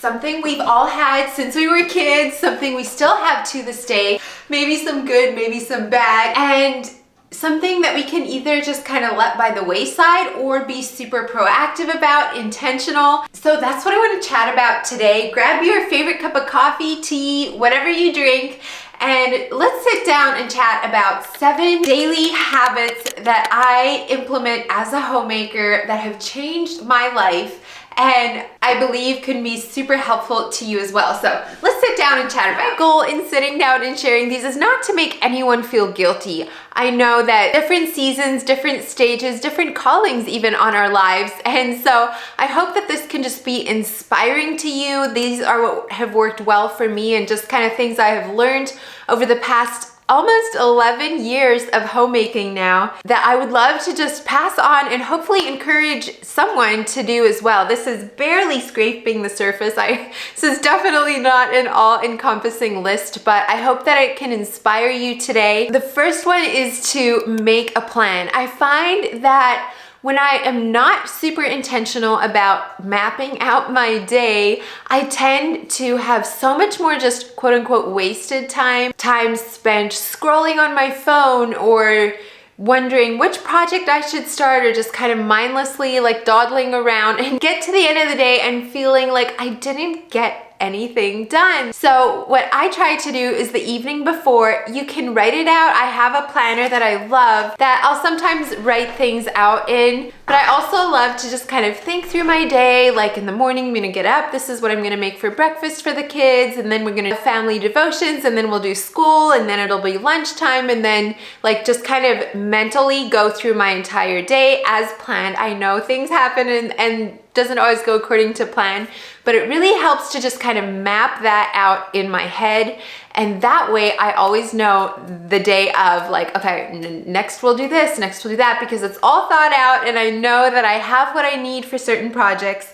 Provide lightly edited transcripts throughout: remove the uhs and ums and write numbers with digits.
something we've all had since we were kids, something we still have to this day, maybe some good, maybe some bad, and something that we can either just kind of let by the wayside or be super proactive about, intentional. So that's what I want to chat about today. Grab your favorite cup of coffee, tea, whatever you drink, and let's sit down and chat about 7 daily habits that I implement as a homemaker that have changed my life and I believe can be super helpful to you as well. So let's sit down and chat. My goal in sitting down and sharing these is not to make anyone feel guilty. I know that different seasons, different stages, different callings even on our lives. And so I hope that this can just be inspiring to you. These are what have worked well for me and just kind of things I have learned over the past almost 11 years of homemaking now that I would love to just pass on and hopefully encourage someone to do as well. This is barely scraping the surface. This is definitely not an all-encompassing list, but I hope that it can inspire you today. The first one is to make a plan. I find that when I am not super intentional about mapping out my day, I tend to have so much more just quote unquote wasted time spent scrolling on my phone or wondering which project I should start or just kind of mindlessly like dawdling around and get to the end of the day and feeling like I didn't get anything done. So what I try to do is the evening before, you can write it out. I have a planner that I love that I'll sometimes write things out in, but I also love to just kind of think through my day. Like in the morning, I'm gonna get up, this is what I'm gonna make for breakfast for the kids, and then we're gonna have family devotions, and then we'll do school, and then it'll be lunchtime, and then like just kind of mentally go through my entire day as planned. I know things happen and doesn't always go according to plan, but it really helps to just kind of map that out in my head. And that way I always know the day of like, okay, next we'll do this, next we'll do that, because it's all thought out and I know that I have what I need for certain projects.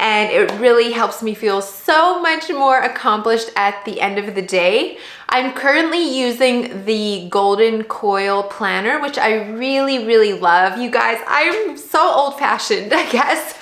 And it really helps me feel so much more accomplished at the end of the day. I'm currently using the Golden Coil planner, which I really, really love. You guys, I'm so old-fashioned, I guess.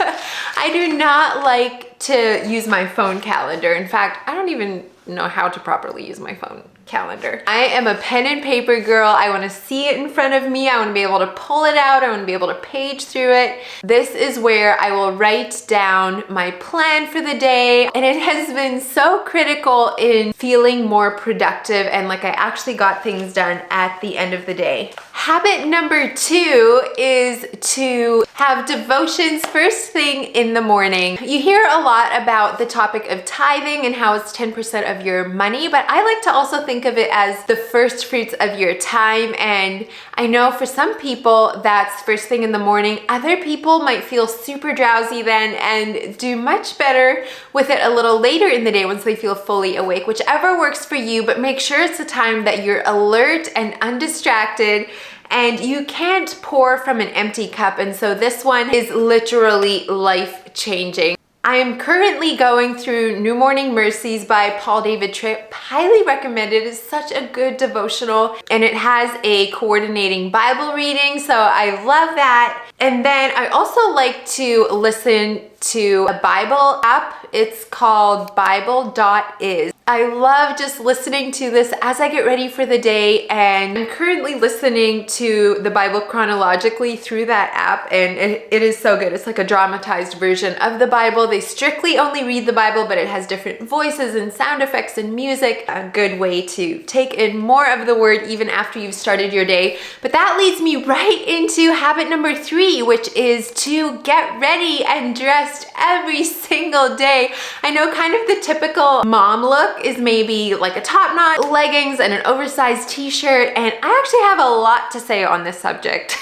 I do not like to use my phone calendar. In fact, I don't even know how to properly use my phone calendar. I am a pen and paper girl. I want to see it in front of me. I want to be able to pull it out. I want to be able to page through it. This is where I will write down my plan for the day. And it has been so critical in feeling more productive and like I actually got things done at the end of the day. Habit number 2 is to have devotions first thing in the morning. You hear a lot about the topic of tithing and how it's 10% of your money, but I like to also think of it as the first fruits of your time. And I know for some people that's first thing in the morning. Other people might feel super drowsy then and do much better with it a little later in the day once they feel fully awake, whichever works for you, but make sure it's a time that you're alert and undistracted and you can't pour from an empty cup. And so this one is literally life-changing. I am currently going through New Morning Mercies by Paul David Tripp. Highly recommended. It's such a good devotional and it has a coordinating Bible reading, so I love that. And then I also like to listen to a Bible app. It's called Bible.is. I love just listening to this as I get ready for the day, and I'm currently listening to the Bible chronologically through that app, and it is so good. It's like a dramatized version of the Bible. They strictly only read the Bible, but it has different voices and sound effects and music. A good way to take in more of the word even after you've started your day. But that leads me right into habit number 3, which is to get ready and dressed every single day. I know kind of the typical mom look is maybe like a top knot, leggings, and an oversized t-shirt, and I actually have a lot to say on this subject.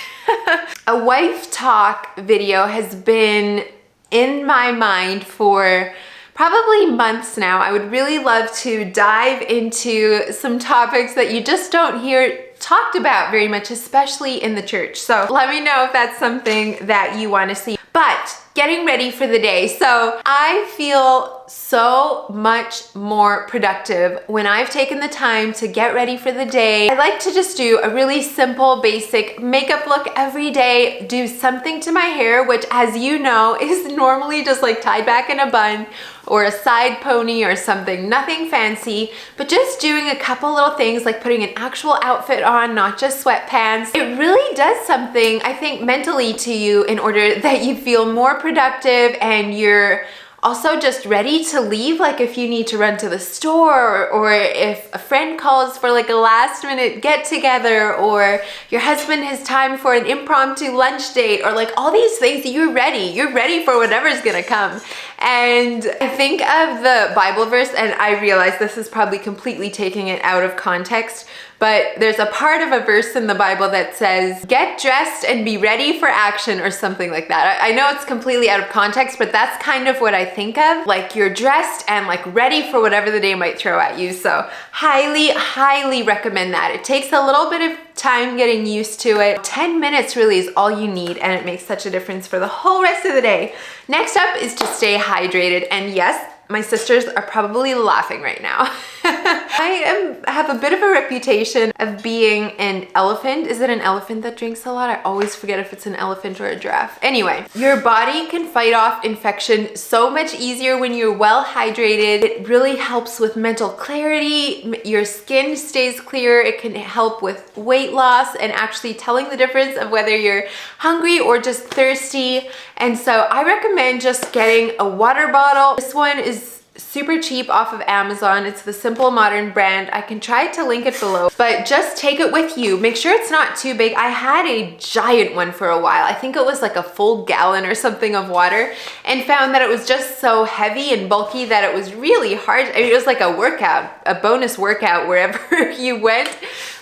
A wife talk video has been in my mind for probably months now. I would really love to dive into some topics that you just don't hear talked about very much, especially in the church. So let me know if that's something that you want to see. But getting ready for the day. So I feel so much more productive when I've taken the time to get ready for the day. I like to just do a really simple, basic makeup look every day, do something to my hair, which, as you know, is normally just like tied back in a bun or a side pony or something, nothing fancy, but just doing a couple little things like putting an actual outfit on, not just sweatpants. It really does something, I think, mentally to you in order that you feel more productive and you're also just ready to leave, like if you need to run to the store or if a friend calls for like a last minute get together or your husband has time for an impromptu lunch date or like all these things, you're ready for whatever's gonna come. And I think of the Bible verse, and I realize this is probably completely taking it out of context, but there's a part of a verse in the Bible that says, get dressed and be ready for action or something like that. I know it's completely out of context, but that's kind of what I think of. Like you're dressed and like ready for whatever the day might throw at you. So highly, highly recommend that. It takes a little bit of time getting used to it. 10 minutes really is all you need, and it makes such a difference for the whole rest of the day. Next up is to stay hydrated. And yes, my sisters are probably laughing right now. I have a bit of a reputation of being an elephant. Is it an elephant that drinks a lot? I always forget if it's an elephant or a giraffe. Anyway, your body can fight off infection so much easier when you're well hydrated. It really helps with mental clarity. Your skin stays clear. It can help with weight loss and actually telling the difference of whether you're hungry or just thirsty. And so I recommend just getting a water bottle. This one is super cheap off of Amazon. It's the Simple Modern brand. I can try to link it below, but just take it with you. Make sure it's not too big. I had a giant one for a while. I think it was like a full gallon or something of water, and found that it was just so heavy and bulky that it was really hard. I mean, it was like a workout, a bonus workout wherever you went.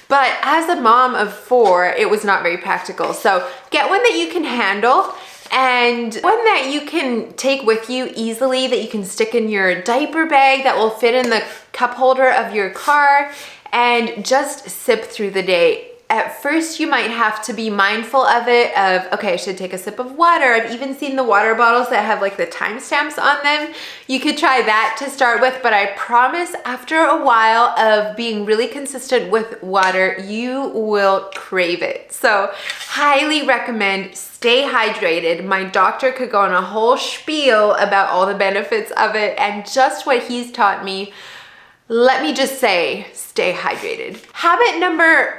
But as a mom of 4, it was not very practical. So get one that you can handle, and one that you can take with you easily, that you can stick in your diaper bag, that will fit in the cup holder of your car, and just sip through the day. At first, you might have to be mindful of it, of, okay, I should take a sip of water. I've even seen the water bottles that have like the timestamps on them. You could try that to start with, but I promise after a while of being really consistent with water, you will crave it. So highly recommend stay hydrated. My doctor could go on a whole spiel about all the benefits of it, and just what he's taught me. Let me just say, stay hydrated. Habit number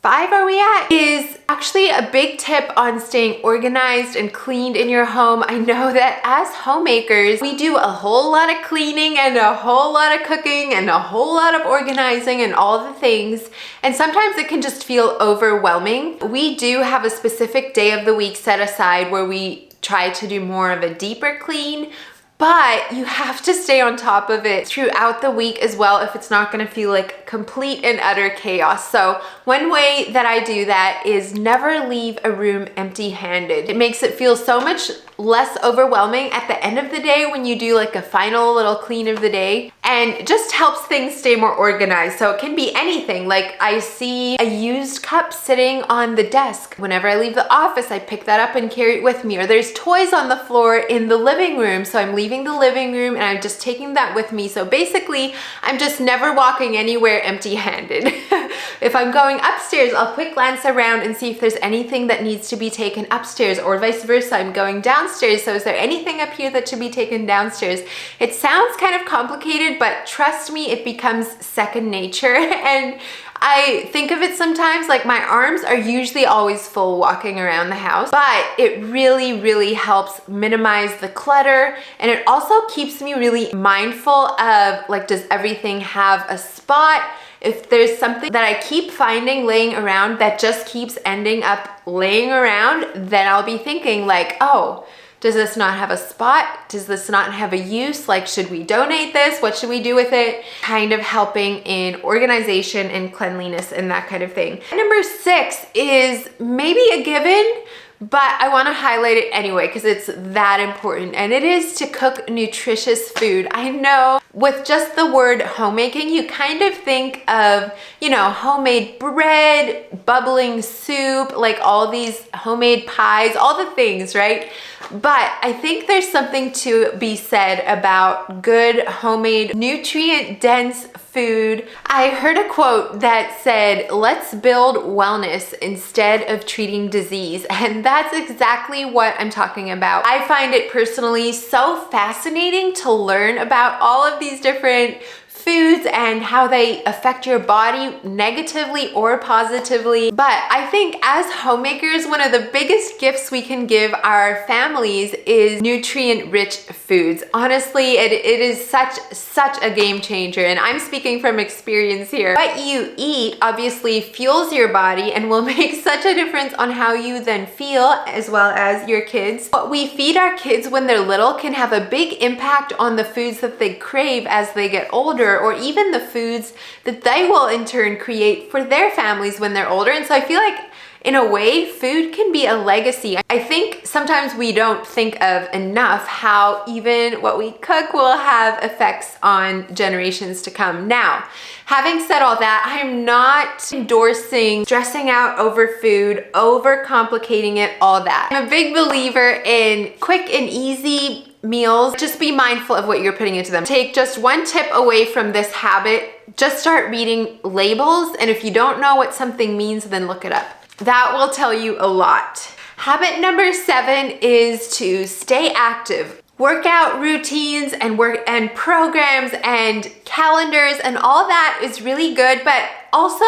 5 are we at, is actually a big tip on staying organized and cleaned in your home. I know that as homemakers, we do a whole lot of cleaning and a whole lot of cooking and a whole lot of organizing and all the things. And sometimes it can just feel overwhelming. We do have a specific day of the week set aside where we try to do more of a deeper clean, but you have to stay on top of it throughout the week as well if it's not gonna feel like complete and utter chaos. So one way that I do that is never leave a room empty-handed. It makes it feel so much less overwhelming at the end of the day when you do like a final little clean of the day, and just helps things stay more organized. So it can be anything. Like I see a used cup sitting on the desk. Whenever I leave the office, I pick that up and carry it with me. Or there's toys on the floor in the living room, so I'm leaving the living room and I'm just taking that with me. So basically, I'm just never walking anywhere empty-handed. If I'm going upstairs, I'll quick glance around and see if there's anything that needs to be taken upstairs, or vice versa. I'm going downstairs, so is there anything up here that should be taken downstairs? It sounds kind of complicated, but trust me, it becomes second nature. And I think of it sometimes like my arms are usually always full walking around the house, but it really, really helps minimize the clutter. And it also keeps me really mindful of, like, does everything have a spot? If there's something that I keep finding laying around that just keeps ending up laying around, then I'll be thinking like, oh, does this not have a spot? Does this not have a use? Like, should we donate this? What should we do with it? Kind of helping in organization and cleanliness and that kind of thing. Number 6 is maybe a given, but I want to highlight it anyway because it's that important, and it is to cook nutritious food. I know with just the word homemaking, you kind of think of, you know, homemade bread, bubbling soup, like all these homemade pies, all the things, right? But I think there's something to be said about good homemade nutrient-dense food. I heard a quote that said, "Let's build wellness instead of treating disease." And that's exactly what I'm talking about. I find it personally so fascinating to learn about all of these different foods and how they affect your body negatively or positively. But I think as homemakers, one of the biggest gifts we can give our families is nutrient-rich foods. Honestly, it is such a game changer, and I'm speaking from experience here. What you eat obviously fuels your body and will make such a difference on how you then feel, as well as your kids. What we feed our kids when they're little can have a big impact on the foods that they crave as they get older, or even the foods that they will in turn create for their families when they're older. And so I feel like in a way, food can be a legacy. I think sometimes we don't think of enough how even what we cook will have effects on generations to come. Now, having said all that, I'm not endorsing stressing out over food, overcomplicating it, all that. I'm a big believer in quick and easy meals. Just be mindful of what you're putting into them. Take just one tip away from this habit. Just start reading labels, and if you don't know what something means, then look it up. That will tell you a lot. Habit number 7 is to stay active. Workout routines and programs and calendars and all that is really good, but also,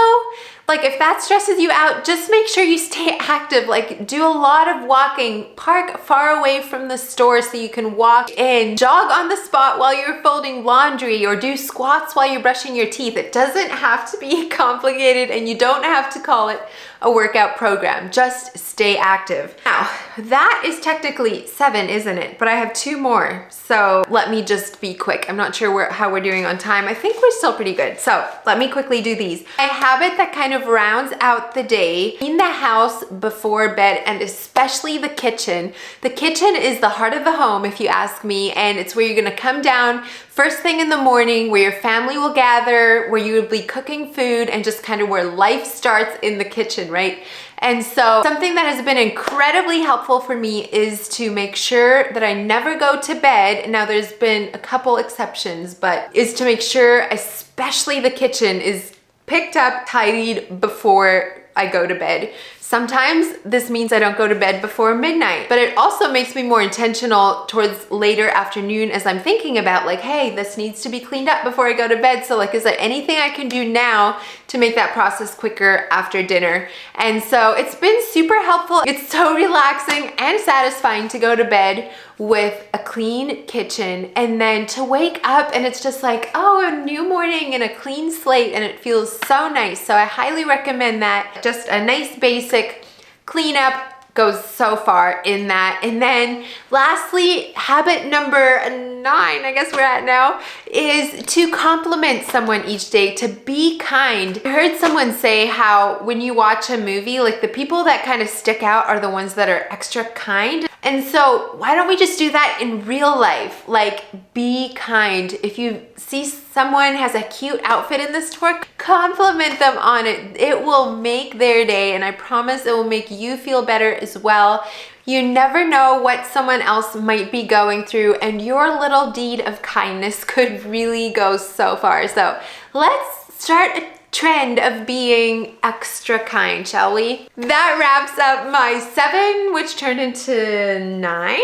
like, if that stresses you out, just make sure you stay active. Like, do a lot of walking, park far away from the store so you can walk in, jog on the spot while you're folding laundry, or do squats while you're brushing your teeth. It doesn't have to be complicated, and you don't have to call it a workout program. Just stay active. Now, that is technically 7, isn't it? But I have 2 more, so let me just be quick. I'm not sure how we're doing on time. I think we're still pretty good, so let me quickly do these. A habit that kind of rounds out the day: clean the house before bed, and especially the kitchen. The kitchen is the heart of the home, if you ask me, and it's where you're gonna come down first thing in the morning, where your family will gather, where you will be cooking food, and just kind of where life starts in the kitchen, right? And so something that has been incredibly helpful for me is to make sure that I never go to bed. Now, there's been a couple exceptions, but is to make sure especially the kitchen is picked up, tidied before I go to bed. Sometimes this means I don't go to bed before midnight, but it also makes me more intentional towards later afternoon as I'm thinking about, like, hey, this needs to be cleaned up before I go to bed. So, like, is there anything I can do now to make that process quicker after dinner? And so it's been super helpful. It's so relaxing and satisfying to go to bed with a clean kitchen, and then to wake up and it's just like, oh, a new morning and a clean slate, and it feels so nice. So I highly recommend that. Just a nice basic cleanup goes so far in that. And then lastly, habit number 9, I guess we're at now, is to compliment someone each day, to be kind. I heard someone say how when you watch a movie, like, the people that kind of stick out are the ones that are extra kind. And so why don't we just do that in real life? Like, be kind. If you see someone has a cute outfit in the store, compliment them on it. It will make their day, and I promise it will make you feel better as well. You never know what someone else might be going through, and your little deed of kindness could really go so far. So let's start a trend of being extra kind, shall we? That wraps up my 7, which turned into 9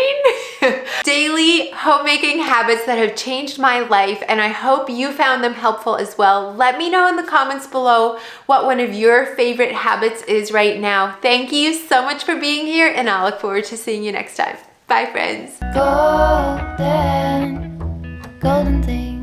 daily homemaking habits that have changed my life, and I hope you found them helpful as well. Let me know in the comments below what one of your favorite habits is right now. Thank you so much for being here, and I'll look forward to seeing you next time. Bye, friends. Golden thing.